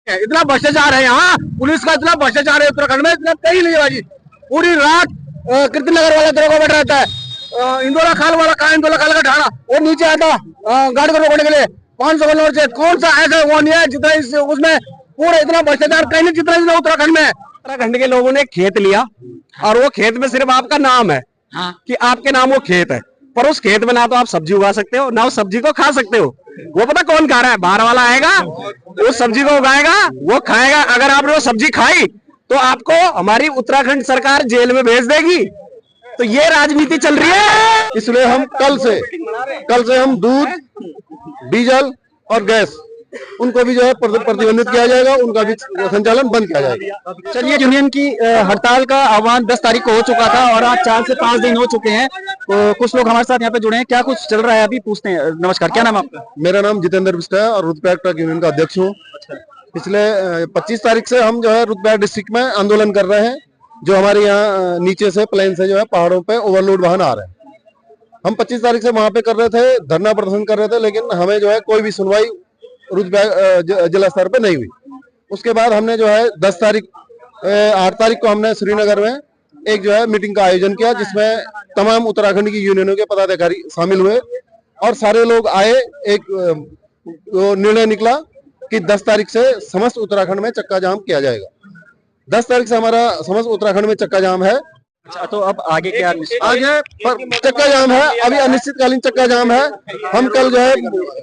इतना भ्रष्टाचार है यहाँ, पुलिस का इतना भ्रष्टाचार है उत्तराखंड में, इतना कहीं नहीं है भाजी। पूरी रात कीर्ति नगर वाला दरोगा बैठा रहता है, इंदौरा खाल वाला कहा, इंदौरा खाल का ढाणा वो नीचे आता गाड़ी को रोकने के लिए 500 का नोट से। कौन सा ऐसा वो नहीं है जितना उसमें पूरा इतना भ्रष्टाचार कहीं नहीं जितना उत्तराखंड में। उत्तराखंड के लोगों ने खेत लिया और वो खेत में सिर्फ आपका नाम है, हाँ, कि आपके नाम वो खेत है, पर उस खेत में ना तो आप सब्जी उगा सकते हो ना उस सब्जी को खा सकते हो। वो पता कौन खा रहा है? बाहर वाला आएगा, उस सब्जी को उगाएगा, वो खाएगा। अगर आपने वो सब्जी खाई तो आपको हमारी उत्तराखंड सरकार जेल में भेज देगी। तो ये राजनीति चल रही है। इसलिए हम कल से हम दूध, डीजल और गैस उनको भी जो है प्रतिबंधित किया जाएगा, उनका भी संचालन बंद किया जाएगा। चलिए, यूनियन की हड़ताल का आह्वान 10 तारीख को हो चुका था और आज 4 से 5 दिन हो चुके हैं। तो कुछ लोग हमारे साथ यहाँ पे जुड़े हैं, क्या कुछ चल रहा है अभी पूछते हैं। नमस्कार, क्या नाम आपका? मेरा नाम जितेंद्र बिष्ट है और रुद्रप्रयाग ट्रक यूनियन का अध्यक्ष हूँ। पिछले 25 तारीख से हम जो है रुद्रप्रयाग डिस्ट्रिक्ट में आंदोलन कर रहे हैं। जो हमारे यहाँ नीचे से प्लेन से जो है पहाड़ों पे ओवरलोड वाहन आ रहे हैं। हम 25 तारीख से वहां पे कर रहे थे, धरना प्रदर्शन कर रहे थे, लेकिन हमें जो है कोई भी सुनवाई रुद्रप्रयाग जिला स्तर पे नहीं हुई। उसके बाद हमने जो है 8 तारीख को हमने श्रीनगर में एक जो है मीटिंग का आयोजन किया, जिसमें तमाम उत्तराखंड की यूनियनों के पदाधिकारी शामिल हुए और सारे लोग आए। एक निर्णय निकला कि 10 तारीख से समस्त उत्तराखंड में चक्का जाम किया जाएगा। 10 तारीख से हमारा समस्त उत्तराखंड में चक्का जाम है। अच्छा, तो अब आगे क्या? आगे चक्का जाम है, अभी अनिश्चितकालीन चक्का जाम है। हम कल जो है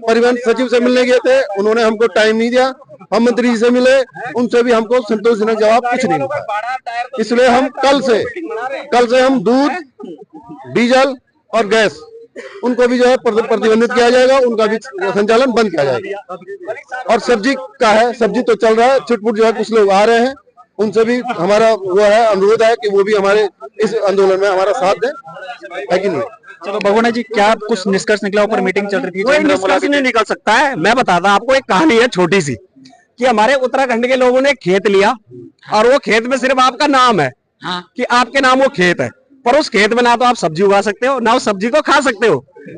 परिवहन सचिव से मिलने गए थे, उन्होंने हमको टाइम नहीं दिया। हम मंत्री जी से मिले, उनसे भी हमको संतोषजनक जवाब कुछ नहीं मिला। इसलिए हम कल से हम दूध, डीजल और गैस उनको भी जो है प्रतिबंधित किया जाएगा, उनका भी संचालन बंद किया जाएगा। और सब्जी का है, सब्जी तो चल रहा है, छुटपुट जो है कुछ लोग आ रहे हैं, उनसे भी हमारा वो है अनुरोध है कि वो भी हमारे इस आंदोलन में हमारा साथ दें, है कि नहीं। चलो बहुगुणा जी, क्या कुछ निष्कर्ष निकला? ऊपर मीटिंग चल रही थी। कोई निष्कर्ष नहीं निकल सकता है। मैं बताता आपको एक कहानी है छोटी सी, कि हमारे उत्तराखंड के लोगों ने खेत लिया और वो खेत में सिर्फ आपका नाम है, हाँ, कि आपके नाम वो खेत है, पर उस खेत में ना तो आप सब्जी उगा सकते हो ना उस सब्जी को खा सकते हो।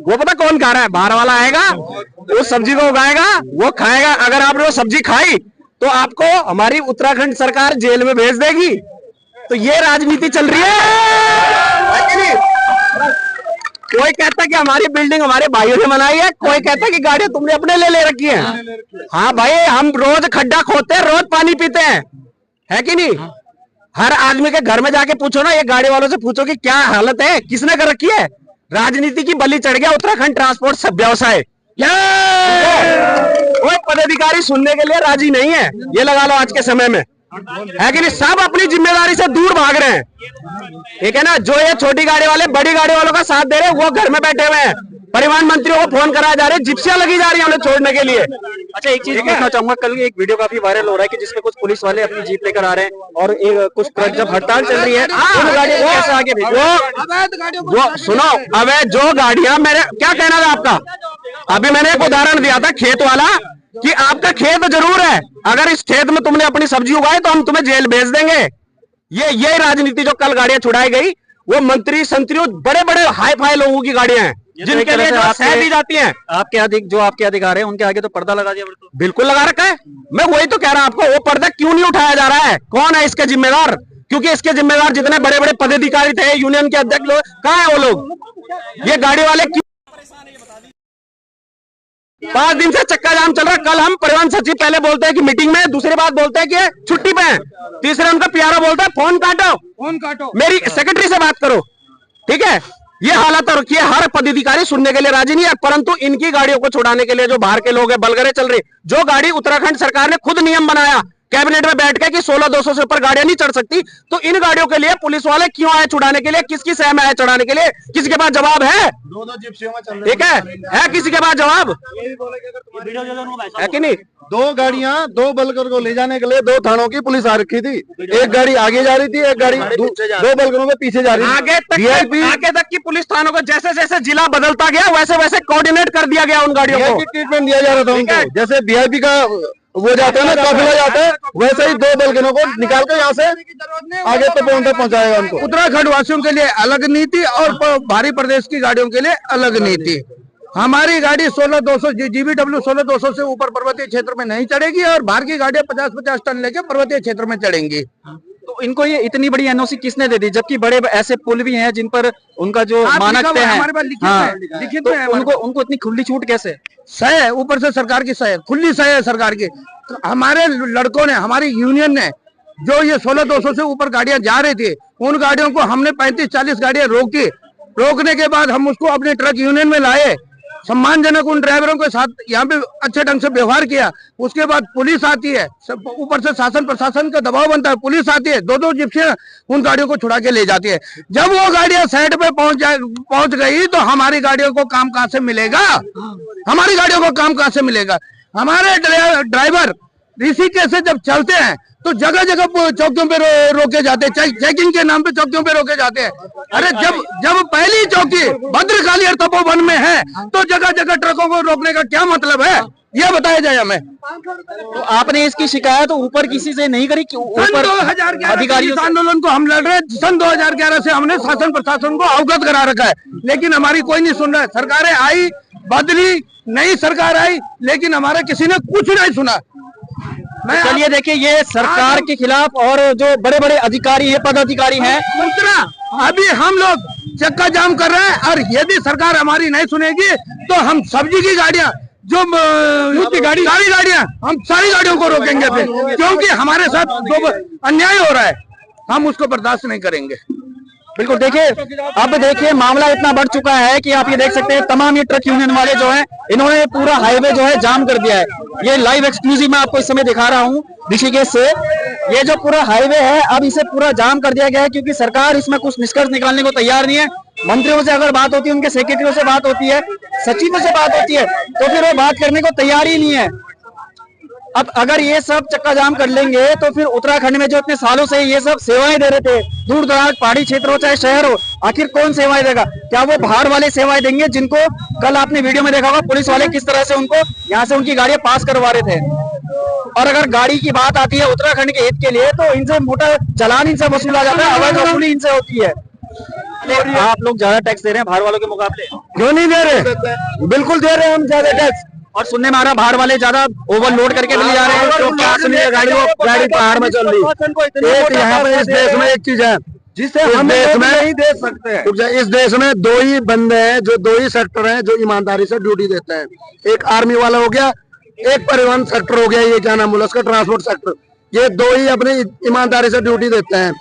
वो पता कौन खा रहा है? बाहर वाला आएगा, उस सब्जी को उगाएगा, वो खाएगा। अगर आपने वो सब्जी खाई तो आपको हमारी उत्तराखंड सरकार जेल में भेज देगी। तो ये राजनीति चल रही है कि नहीं? कोई कहता है कि हमारी बिल्डिंग हमारे भाइयों ने बनाई है, कोई कहता है कि गाड़ी तुमने अपने ले रखी है। हाँ भाई, हम रोज खड्डा खोदते हैं, रोज पानी पीते हैं, है कि नहीं? हर आदमी के घर में जाके पूछो ना, ये गाड़ी वालों से पूछो कि क्या हालत है, किसने कर रखी है। राजनीति की बलि चढ़ गया उत्तराखंड ट्रांसपोर्ट सब व्यवसाय। कोई पदाधिकारी सुनने के लिए राजी नहीं है, ये लगा लो आज के समय में, है कि नहीं? सब अपनी जिम्मेदारी से दूर भाग रहे हैं, ठीक है ना। जो ये छोटी गाड़ी वाले बड़ी गाड़ी वालों का साथ दे रहे हैं, वो घर में बैठे हुए हैं। परिवहन मंत्रियों को फोन कराया जा रहा है, जिप्सियां लगी जा रही है उन्हें छोड़ने के लिए। अच्छा, एक चीज कहना चाहूंगा, कल एक वीडियो काफी वायरल हो रहा है कि जिसमें कुछ पुलिस वाले अपनी जीप लेकर आ रहे हैं और कुछ ट्रक जब हड़ताल चल रही है उन गाड़ियों को कैसे आगे भेजो? वो सुनो, अब जो गाड़ियां, मेरे क्या कहना था आपका? अभी मैंने एक उदाहरण दिया था खेत वाला, कि आपका खेत जरूर है, अगर इस खेत में तुमने अपनी सब्जी उगाई तो हम तुम्हें जेल भेज देंगे। ये राजनीति जो कल गाड़ियां छुड़ाई गई, वो मंत्री संतरियों बड़े बड़े हाई फाई लोगों की गाड़ियां हैं, जिनके लिए जो सह दी जाती हैं। आपके अधिकार है, उनके आगे तो पर्दा लगा दिया। बिल्कुल लगा रखा है। मैं वही तो कह रहा हूं आपको, वो पर्दा क्यों नहीं उठाया जा रहा है? कौन है इसके जिम्मेदार? क्योंकि इसके जिम्मेदार जितने बड़े बड़े पदाधिकारी थे, यूनियन के अध्यक्ष लोग, कहाँ है वो लोग? ये गाड़ी वाले 5 दिन से चक्का जाम चल रहा है। कल हम परिवहन सचिव पहले बोलते हैं कि मीटिंग में, दूसरी बात बोलते हैं कि छुट्टी पे हैं, तीसरे उनका पीआरओ बोलता है फोन काटो, मेरी सेक्रेटरी से बात करो, ठीक है। ये हालत हो रखी है, हर पदाधिकारी सुनने के लिए राजी नहीं है, परंतु इनकी गाड़ियों को छुड़ाने के लिए जो बाहर के लोग हैं, बलगरे चल रही। जो गाड़ी उत्तराखंड सरकार ने खुद नियम बनाया कैबिनेट में बैठ के कि 16,200 से ऊपर गाड़ियां नहीं चढ़ सकती, तो इन गाड़ियों के लिए पुलिस वाले क्यों आए छुड़ाने के लिए? किसकी सह में आए चढ़ाने के लिए? किसी के पास जवाब है? ठीक है किसी के पास जवाब है कि नहीं? 2 गाड़ियां, 2 बलकर को ले जाने के लिए 2 थानों की पुलिस आ रखी थी। एक गाड़ी आगे जा रही थी, एक गाड़ी 2 बलकरों के पीछे जा रही थी। आगे तक की पुलिस थानों को जैसे जैसे जिला बदलता गया वैसे वैसे कोऑर्डिनेट कर दिया गया उन गाड़ियों को, ट्रीटमेंट दिया जा रहा था उनको। जैसे वीआईपी का वो जाते हैं ना, काफिला जाता है, वैसे ही 2 बलगनों को निकाल कर यहाँ से आगे तक पहुंचाएगा उनको। उत्तराखंड वासियों के लिए अलग नीति और भारी प्रदेश की गाड़ियों के लिए अलग नीति। हमारी गाड़ी 16-200 GBW 16-200 से ऊपर पर्वतीय क्षेत्र में नहीं चढ़ेगी और बाहर की गाड़ियां 50-50 टन लेके पर्वतीय क्षेत्र में चढ़ेंगी। तो इनको ये इतनी बड़ी एनओसी किसने दे दी, जबकि बड़े ऐसे पुल भी हैं जिन पर उनका जो मानक तय है, हमारे पास लिखित में है। उनको इतनी खुली छूट कैसे? सह है, ऊपर से सरकार की सह है, खुली सह है सरकार की। हमारे लड़कों ने, हमारी यूनियन ने जो ये 16-200 से ऊपर गाड़ियां जा रही थी, उन गाड़ियों को हमने 35-40 गाड़ियां रोकी। रोकने के बाद हम उसको अपने ट्रक यूनियन में लाए, सम्मानजनक उन ड्राइवरों के साथ यहाँ पे अच्छे ढंग से व्यवहार किया। उसके बाद पुलिस आती है, ऊपर से शासन प्रशासन का दबाव बनता है, पुलिस आती है, 2-2 जिप्सियां उन गाड़ियों को छुड़ा के ले जाती है। जब वो गाड़ियां साइड पे पहुंच गई तो हमारी गाड़ियों को काम कहां से मिलेगा? हमारी गाड़ियों को काम कहां से मिलेगा? हमारे ड्राइवर ऋषिकेश से जब चलते हैं तो जगह जगह चौकियों पे रोके जाते हैं, चेकिंग के नाम पे चौकियों पे रोके जाते हैं। अरे जब पहली चौकी भद्रकाली और तपोवन में है तो जगह जगह ट्रकों को रोकने का क्या मतलब है, यह बताया जाए हमें। तो आपने इसकी शिकायत ऊपर किसी से नहीं करी? ऊपर 2011 अधिकारियों इस आंदोलन को हम लड़ रहे हैं, सन 2011 से हमने शासन प्रशासन को अवगत करा रखा है, लेकिन हमारी कोई नहीं सुन रहा है। सरकारें आई, बदली, नई सरकार आई, लेकिन हमारा किसी ने कुछ नहीं सुना। चलिए देखिए, ये सरकार के खिलाफ और जो बड़े बड़े अधिकारी हैं, पदाधिकारी हैं, दूसरा अभी हम लोग चक्का जाम कर रहे हैं और यदि सरकार हमारी नहीं सुनेगी तो हम सब्जी की गाड़ियां, जो सारी गाड़ियां, हम सारी गाड़ियों को रोकेंगे फिर, क्योंकि हमारे साथ जो अन्याय हो रहा है हम उसको बर्दाश्त नहीं करेंगे। बिल्कुल। देखिए, अब देखिए मामला इतना बढ़ चुका है कि आप ये देख सकते हैं, तमाम ये ट्रक यूनियन वाले जो हैं, इन्होंने पूरा हाईवे जो है जाम कर दिया है। ये लाइव एक्सक्लूसिव मैं आपको इस समय दिखा रहा हूँ ऋषिकेश से। ये जो पूरा हाईवे है अब इसे पूरा जाम कर दिया गया है, क्योंकि सरकार इसमें कुछ निष्कर्ष निकालने को तैयार नहीं है। मंत्रियों से अगर बात होती है, उनके सेक्रेटरियों से बात होती है, सचिवों से बात होती है, तो फिर वो बात करने को तैयार ही नहीं है। अब अगर ये सब चक्का जाम कर लेंगे तो फिर उत्तराखंड में जो इतने सालों से ये सब सेवाएं दे रहे थे, दूर दराज पहाड़ी क्षेत्र हो चाहे शहर हो, आखिर कौन सेवाएं देगा? क्या वो बाहर वाले सेवाएं देंगे, जिनको कल आपने वीडियो में देखा होगा पुलिस वाले किस तरह से उनको यहाँ से उनकी गाड़ियां पास करवा रहे थे? और अगर गाड़ी की बात आती है उत्तराखंड के हित के लिए, तो इनसे मोटा चालान इनसे वसूला जाता है, अवैध वसूली इनसे होती है। आप लोग ज्यादा टैक्स दे रहे हैं बाहर वालों के मुकाबले? क्यों नहीं दे रहे? बिल्कुल दे रहे हैं हम ज्यादा टैक्स। और सुनने में आ रहा बाहर वाले ज्यादा ओवरलोड करके ले जा रहे हैं, तो गाड़ी पहाड़ में चल रही है। एक यहाँ पे इस देश में एक चीज है जिसे हम देश में नहीं दे सकते। इस देश में 2 ही बंदे हैं, जो 2 ही सेक्टर हैं जो ईमानदारी से ड्यूटी देते हैं। एक आर्मी वाला हो गया, एक परिवहन सेक्टर हो गया, ये क्या नाम बोला उसका, ट्रांसपोर्ट सेक्टर। ये 2 ही अपनी ईमानदारी से ड्यूटी देते हैं।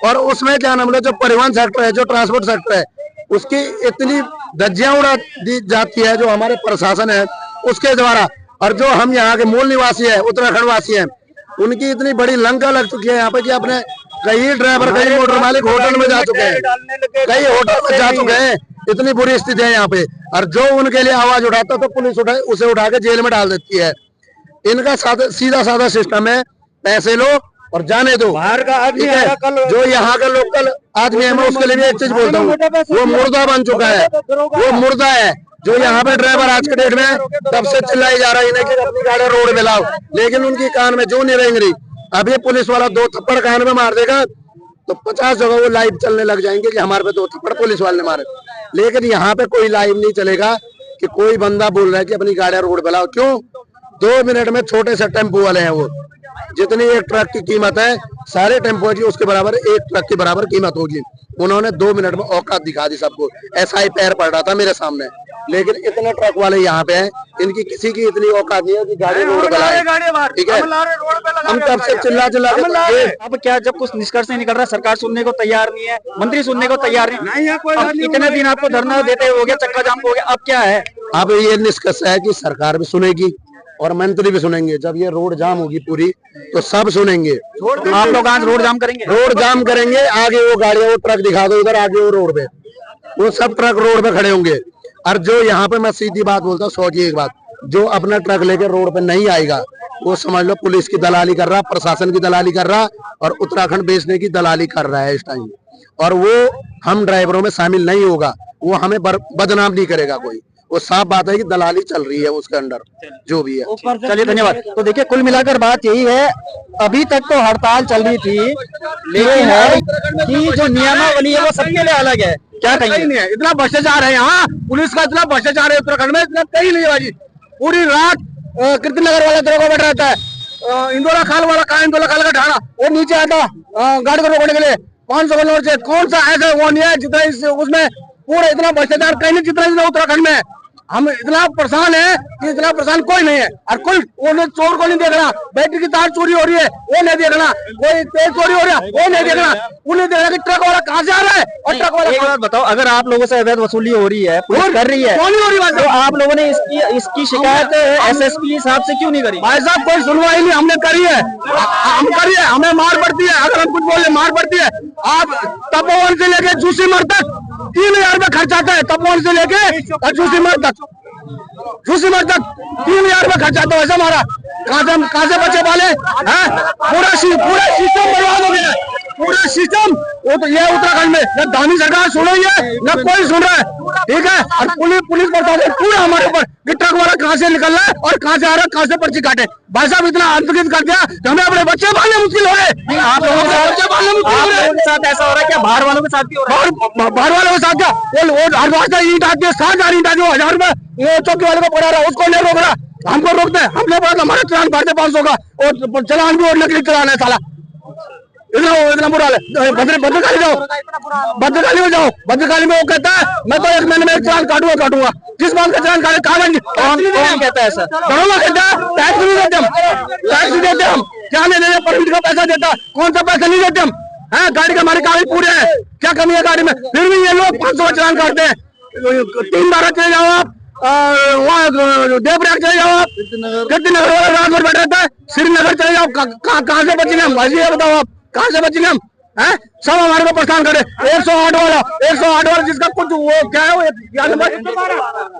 और उसमें क्या नाम बोला, जो परिवहन सेक्टर है, जो ट्रांसपोर्ट सेक्टर है, उसकी इतनी धज्जियां उड़ा दी जाती है जो हमारे प्रशासन है उसके द्वारा। और जो हम यहाँ के मूल निवासी है, उत्तराखंड वासी हैं, उनकी इतनी बड़ी लंका लग चुकी है यहाँ पे कि अपने कई ड्राइवर, कई मोटर मालिक होटल में जा चुके हैं, कई होटल में जा चुके हैं। इतनी बुरी स्थिति है यहाँ पे। और जो उनके लिए आवाज उठाता तो पुलिस उसे उठा के जेल में डाल देती है। इनका सीधा साधा सिस्टम है, पैसे लो और जाने दो। बाहर का आदमी है, जो यहाँ का लोकल आदमी है, मैं उसके लिए भी एक चीज बोलता हूँ, वो मुर्दा बन चुका है, वो मुर्दा है। जो यहाँ पे ड्राइवर आज के डेट में तब से चिल्लाई जा रहा है कि अपनी गाड़ी रोड में लाओ, लेकिन उनकी कान में जो नहीं रेंग रही। अभी पुलिस वाला 2 थप्पड़ कान में मार देगा तो 50 जगह वो लाइव चलने लग जाएंगे कि हमारे पे 2 थप्पड़ पुलिस वाले ने मारे। लेकिन यहाँ पे कोई लाइव नहीं चलेगा कि कोई बंदा बोल रहा है कि अपनी गाड़ियां रोड पे लाओ। क्यों? 2 मिनट में छोटे से टेम्पो वाले हैं, वो जितनी एक ट्रक की कीमत है सारे टेम्पो की उसके बराबर एक ट्रक की बराबर कीमत होगी। उन्होंने 2 मिनट में औकात दिखा दी सबको। ऐसा ही पैर पड़ रहा था मेरे सामने। लेकिन इतने ट्रक वाले यहाँ पे हैं, इनकी किसी की इतनी औकात नहीं है कि गाड़ी रोड पे लाए। ठीक है, हम तब से चिल्ला अब क्या, जब कुछ निष्कर्ष नहीं निकल रहा, सरकार सुनने को तैयार नहीं है, मंत्री सुनने को तैयार नहीं है, इतने दिन आपको धरना देते हो गया, चक्का जाम हो गया, अब क्या है? अब ये निष्कर्ष है कि सरकार भी सुनेगी और मंत्री भी सुनेंगे। जब ये रोड जाम होगी पूरी तो सब सुनेंगे। आप लोग आज रोड जाम करेंगे? रोड जाम करेंगे। आगे वो गाड़ियां, वो ट्रक दिखा दो उधर, आगे वो रोड पे, वो सब ट्रक रोड पे खड़े होंगे। और जो यहाँ पे मैं सीधी बात बोलता हूँ, 100 की एक बात, जो अपना ट्रक लेकर रोड पे नहीं आएगा वो समझ लो पुलिस की दलाली कर रहा, प्रशासन की दलाली कर रहा और उत्तराखंड बेचने की दलाली कर रहा है इस टाइम। और वो हम ड्राइवरों में शामिल नहीं होगा, वो हमें बदनाम नहीं करेगा कोई। वो साफ बात है कि दलाली चल रही है उसके अंदर जो भी है। चलिए, धन्यवाद। तो देखिए, कुल मिलाकर बात यही है, अभी तक तो हड़ताल चल रही थी, लेकिन है कि जो नियमावली है वो सबके लिए अलग है। क्या कहीं कहेंगे? नहीं है, इतना भ्रष्टाचार है यहाँ, पुलिस का इतना भ्रष्टाचार है उत्तराखंड में, इतना कहीं नहीं है भाजी। पूरी रात कीर्ति नगर वाला दरोगा बैठा रहता है, इंदौरा खाल वाला कहा, इंदौरा खाल का ठाणा वो नीचे आता गाड़ी को रोकने के लिए 500 का नोट से। कौन सा ऐसा वो नहीं है जितना उसमें पूरा इतना भ्रष्टाचार कहीं नहीं जितना उत्तराखंड में। हम इतना परेशान है कि इतना परेशान कोई नहीं है, और कोई चोर को नहीं देख रहा, बैटरी की तार चोरी हो रही है वो नहीं देख रहा, कोई तेल चोरी हो रहा है वो नहीं देख रहा, वो नहीं देख रहा कि ट्रक वाला कहाँ से आ रहा है और ट्रक वाला। एक बात बताओ, अगर आप लोगों से अवैध वसूली हो रही है, पुलिस कर रही है, क्यों नहीं हो रही बात? तो आप लोगों ने इसकी शिकायत एसएसपी साहब से क्यों नहीं करी? भाई साहब कोई सुनवाई नहीं हमने करी है, हम करिए, हमें मार पड़ती है, अगर हम कुछ बोले मार पड़ती है। आप तपोवन से लेके जूसीमठ तक 3000 रुपए खर्च आता है, तपोवन से लेके जूसीमठ तक 3000 रुपए खर्च आता है वैसे हमारा। कहाँ से बच्चे पाले हैं? पूरा सिस्टम बर्बाद हो गया है, पूरा सिस्टम। वो तो ये उत्तराखंड में न दानी सरकार सुन रही है न कोई सुन रहा है, ठीक है। और पुलिस प्रशासन पूरा हमारे ऊपर कि ट्रक वाला कहाँ से निकल रहा है और कहाँ से आ रहा है, कहाँ से पर्ची काटे। भाई साहब इतना अंतर्गत कर दिया कि हमें अपने बच्चे पालने मुश्किल हो रहे। आप लोगों के साथ ऐसा हो रहा है क्या? बाहर वालों के साथ भी हो रहा है? बाहर वालों के साथ क्या, वो हर बार ईंट आती है, 7,000 ईंट आती है, 1000 रुपए वो चौकी वाले को पड़ा रहा है, उसको नहीं रोक रहा, हमको रोकते हैं। हमने बोला हमारा चलान काटते 500 का, और चलान भी और नकली चलान है साला। इतना बुरा है। भद्रकाली जाओ, भद्रकाली में जाओ, भद्रकाली में वो कहता है मैं तो 1 महीने में चलान काटूंगा। जिस बात का चलान काटे कागज कौन कहता है सर? दरोगा कहता है टैक्स नहीं देते हम, टैक्स नहीं देते हम, क्या नहीं देते, परमिट का पैसा देता, कौन सा पैसा नहीं देते हम? है गाड़ी के हमारे कागज पूरे हैं, क्या कमी है गाड़ी में? फिर भी ये लोग 500 का चलान काटते हैं। 3 बार चले जाओ आप, वहाँ देवप्रयाग चले जाओ आप, कीर्ति नगर वाला रात भर बैठा रहता है, श्रीनगर चले जाओ, कहाँ से बचेंगे हम? भाई ये बताओ आप कहाँ से बचेंगे हम? हैं सब हमारे को परेशान करे। 108 वाला जिसका कुछ वो क्या है वो क्या नंबर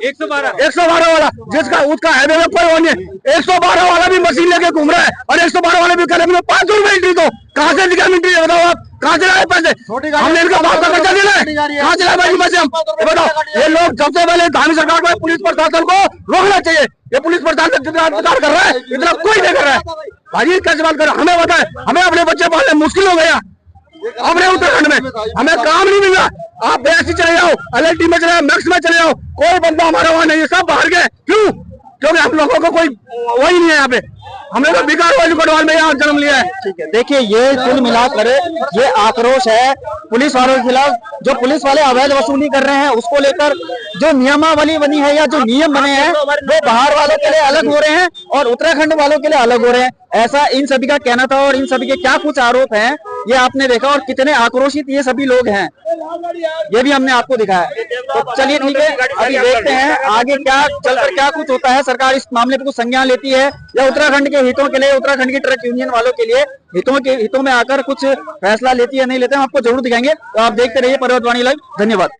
112 वाला जिसका उसका हाईवे में कोई वो नहीं है, 112 वाला भी मशीन लेके घूम रहा है, और 112 वाले भी कह रहे हैं 500 रुपए एंट्री दो। कहाँ से दिखा एंट्री है बताओ आप? कहाँ चलाए पैसे? हमने इनका बाप का खर्चा देना है, कहाँ चलाए भाई पैसे हम? ये बताओ। ये लोग सबसे पहले धामी सरकार को, पुलिस प्रशासन को रोकना चाहिए। ये पुलिस प्रशासन जितना अत्याचार कर रहा है इतना कोई नहीं कर रहा है। भाई कैसे बात कर रहे? हमें बताए, हमें अपने बच्चे पालने मुश्किल हो गया अपने उत्तराखंड में, हमें काम नहीं मिल रहा। आप BSc चले जाओ, LLT में चले जाओ, मैक्स में चले जाओ, कोई बंदा हमारा वहाँ नहीं है, सब बाहर गए। क्यों? क्योंकि हम लोगों को कोई वही नहीं है यहाँ पे, हमने तो बिकार वाली कोटवाल में यहाँ जन्म लिया है। ठीक है, देखिए ये कुल मिलाकर ये आक्रोश है पुलिस वालों के खिलाफ। जो पुलिस वाले अवैध वसूली कर रहे हैं उसको लेकर जो नियमावली बनी है या जो नियम बने हैं वो बाहर वालों के लिए अलग हो रहे हैं और उत्तराखंड वालों के लिए अलग हो रहे हैं, ऐसा इन सभी का कहना था। और इन सभी के क्या कुछ आरोप हैं ये आपने देखा, और कितने आक्रोशित ये सभी लोग हैं ये भी हमने आपको दिखाया। तो चलिए ठीक है, अभी देखते हैं आगे क्या चलकर क्या कुछ होता है। सरकार इस मामले पर कुछ संज्ञान लेती है या उत्तराखंड के हितों के लिए, उत्तराखंड की ट्रक यूनियन वालों के लिए हितों में आकर कुछ फैसला लेती है नहीं लेते, हम आपको जरूर दिखाएंगे। तो आप देखते रहिए पर्वतवाणी लाइव। धन्यवाद।